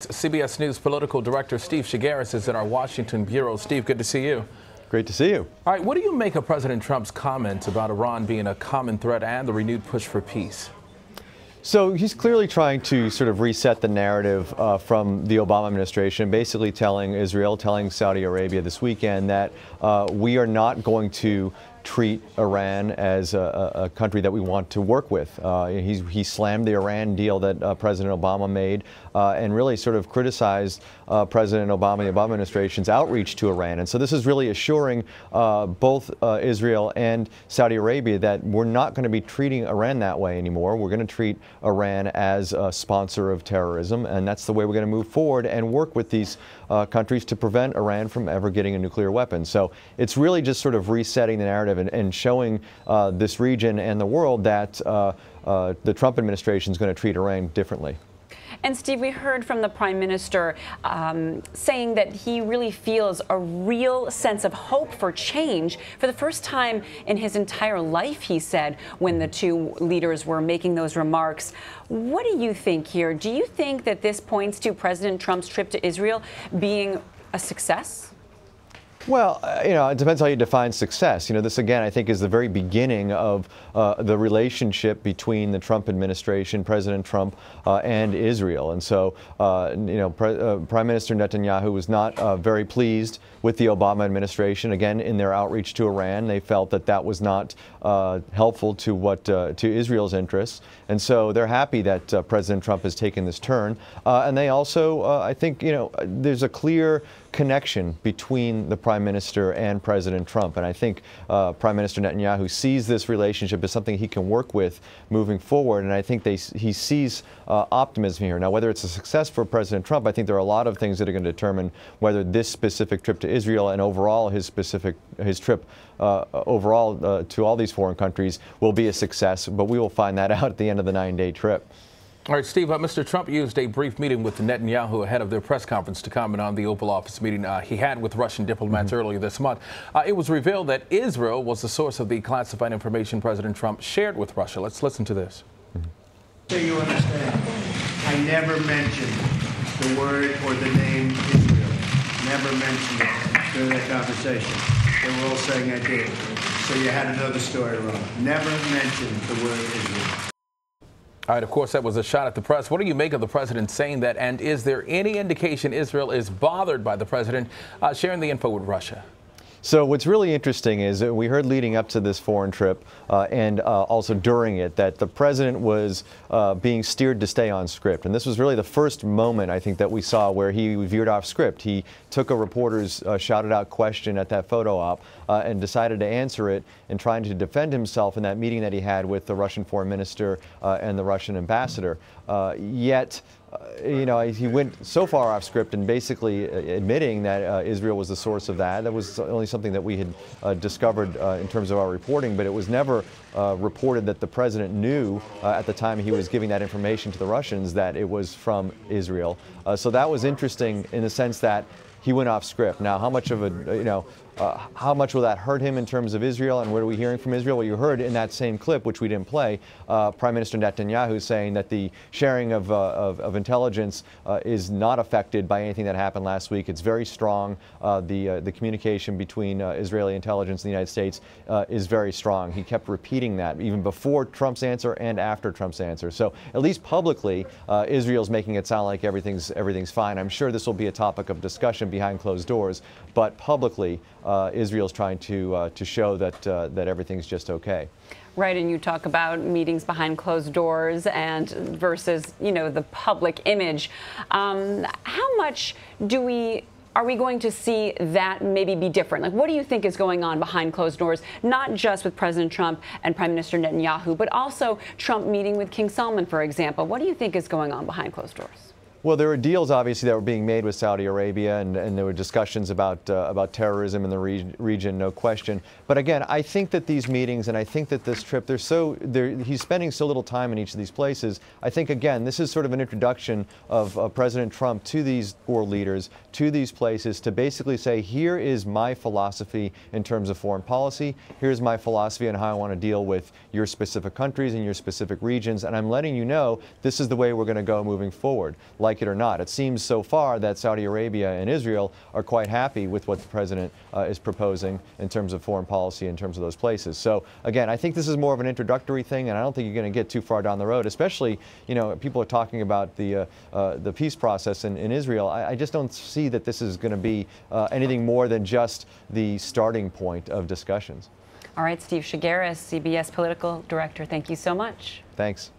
CBS News political director Steve Chaggaris is in our Washington bureau. Steve, good to see you. Great to see you. All right, what do you make of President Trump's comments about Iran being a common threat and the renewed push for peace? So he's clearly trying to sort of reset the narrative from the Obama administration, basically telling Israel, telling Saudi Arabia this weekend that we are not going to treat Iran as a country that we want to work with. He slammed the Iran deal that President Obama made and really sort of criticized President Obama, the Obama administration's outreach to Iran. And so this is really assuring both Israel and Saudi Arabia that we're not going to be treating Iran that way anymore. We're going to treat Iran as a sponsor of terrorism, and that's the way we're going to move forward and work with these countries to prevent Iran from ever getting a nuclear weapon. So it's really just sort of resetting the narrative and showing this region and the world that the Trump administration is going to treat Iran differently. And Steve, we heard from the Prime Minister saying that he really feels a real sense of hope for change for the first time in his entire life, he said, when the two leaders were making those remarks. What do you think here? Do you think that this points to President Trump's trip to Israel being a success? Well, it depends how you define success. This, again, I think is the very beginning of the relationship between the Trump administration, President Trump, and Israel. And so, Prime Minister Netanyahu was not very pleased with the Obama administration. Again, in their outreach to Iran, they felt that that was not helpful to Israel's interests. And so they're happy that President Trump has taken this turn. And they also, I think, there's a clear connection between the Prime Minister and President Trump. And I think Prime Minister Netanyahu sees this relationship as something he can work with moving forward. And I think he sees optimism here. Now, whether it's a success for President Trump, I think there are a lot of things that are going to determine whether this specific trip to Israel and overall his trip overall to all these foreign countries will be a success. But we will find that out at the end of the 9-day trip. All right, Steve, Mr. Trump used a brief meeting with Netanyahu ahead of their press conference to comment on the Oval Office meeting he had with Russian diplomats earlier this month. It was revealed that Israel was the source of the classified information President Trump shared with Russia. Let's listen to this. So you understand, I never mentioned the word or the name Israel. Never mentioned it during that conversation. They were all saying I did. So you had to know the story wrong. Never mentioned the word Israel. All right, of course, that was a shot at the press. What do you make of the president saying that? And is there any indication Israel is bothered by the president sharing the info with Russia? So what's really interesting is that we heard leading up to this foreign trip and also during it that the president was being steered to stay on script. And this was really the first moment, I think, that we saw where he veered off script. He took a reporter's shouted out question at that photo op and decided to answer it and trying to defend himself in that meeting that he had with the Russian foreign minister and the Russian ambassador. Yet, he went so far off script and basically admitting that Israel was the source of that. That was only something that we had discovered in terms of our reporting, but it was never reported that the president knew at the time he was giving that information to the Russians that it was from Israel. So that was interesting in the sense that he went off script. Now, how much of a, how much will that hurt him in terms of Israel, and what are we hearing from Israel? Well, you heard in that same clip, which we didn't play, Prime Minister Netanyahu saying that the sharing of intelligence is not affected by anything that happened last week. It's very strong. The communication between Israeli intelligence and the United States is very strong. He kept repeating that even before Trump's answer and after Trump's answer. So at least publicly, Israel's making it sound like everything's fine. I'm sure this will be a topic of discussion behind closed doors, but publicly, Israel's trying to show that everything's just okay. Right, and you talk about meetings behind closed doors and versus, the public image. How much are we going to see that maybe be different? Like, what do you think is going on behind closed doors, not just with President Trump and Prime Minister Netanyahu, but also Trump meeting with King Salman, for example? What do you think is going on behind closed doors? Well, there were deals, obviously, that were being made with Saudi Arabia, and there were discussions about terrorism in the region, no question. But again, I think that these meetings, and I think that this trip, he's spending so little time in each of these places. I think, again, this is sort of an introduction of President Trump to these world leaders, to these places, to basically say, here is my philosophy in terms of foreign policy. Here's my philosophy on how I want to deal with your specific countries and your specific regions. And I'm letting you know this is the way we're going to go moving forward. like it or not. It seems so far that Saudi Arabia and Israel are quite happy with what the president is proposing in terms of foreign policy, in terms of those places. So again, I think this is more of an introductory thing, and I don't think you're going to get too far down the road, especially, you know, people are talking about the peace process in Israel. I just don't see that this is going to be anything more than just the starting point of discussions. All right, Steve Chaggaris, CBS Political Director, thank you so much. Thanks.